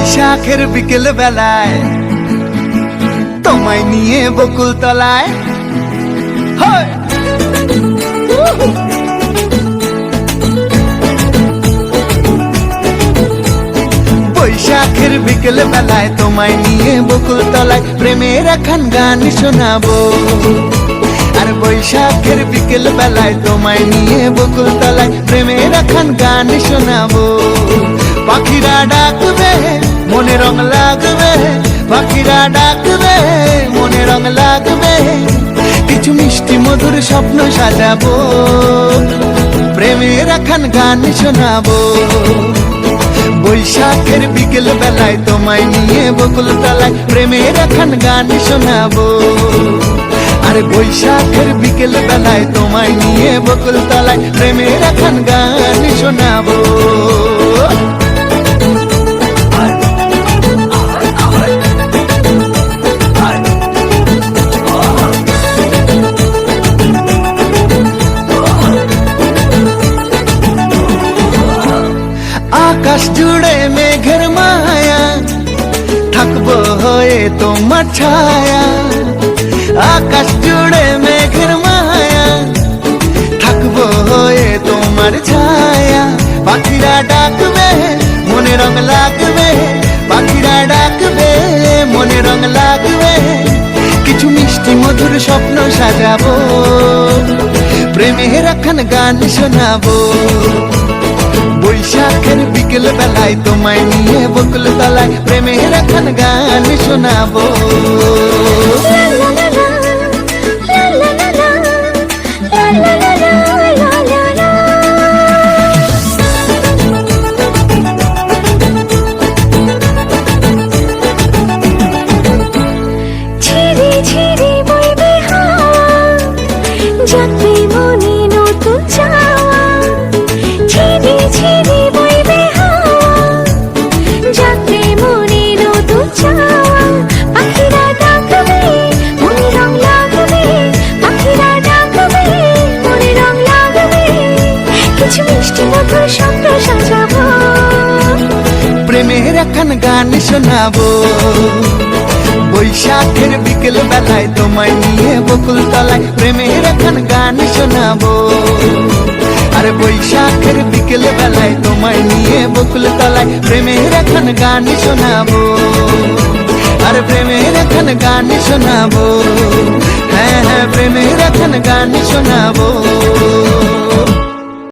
বৈশাখের বিকেল বেলায় তোমায় নিয়ে বকুল তলায় বৈশাখের বিকেল বেলায় তোমায় নিয়ে বকুল তলায় প্রেমের এখন গান শোনাবো। আর বৈশাখের বিকেল বেলায় তোমায় নিয়ে বকুল তলায় প্রেমের এখন গান শোনাবো। পাখিরা ডাকবে মনে রং লাগবে, পাখিরা ডাকবে মনে রং লাগবে, কিছু মিষ্টি মধুর স্বপ্ন সাজাবো, প্রেমের এখন গান শোনাবো। বৈশাখের বিকেল বেলায় তোমায় নিয়ে বকুল তলায় প্রেমের এখন গান শোনাবো। আর বৈশাখের বিকেল বেলায় তোমায় নিয়ে বকুল তলায় প্রেমের এখন গান শোনাবো। আকাশ জুড়ে মেঘের মায়া, থাকবো হয়ে তোমার ছায়া। আকাশ জুড়ে মেঘের মায়া, থাকবো হয়ে তোমার ছায়া। পাখিরা ডাকবে মনে রং লাগবে, পাখিরা ডাকবে মনে রং লাগবে, কিছু মিষ্টি মধুর স্বপ্ন সাজাবো, প্রেমের এখন গান শোনাবো। বৈশাখের বিকেল বেলায় তোমায় নিয়ে বকুল তলায় প্রেমের এখন গান শোনাবো। প্রেমের এখন গান শোনাবো। বৈশাখের বিকেল বেলায় তোমায় নিয়ে বকুল তলায় প্রেমের এখন গান শোনাবো। আর বৈশাখের বিকেল বেলায় তোমায় নিয়ে বকুল তলায় প্রেমের এখন গান শোনাবো। আর প্রেমের এখন গান শোনাবো, হ্যাঁ হ্যাঁ প্রেমের এখন গান শোনাবো।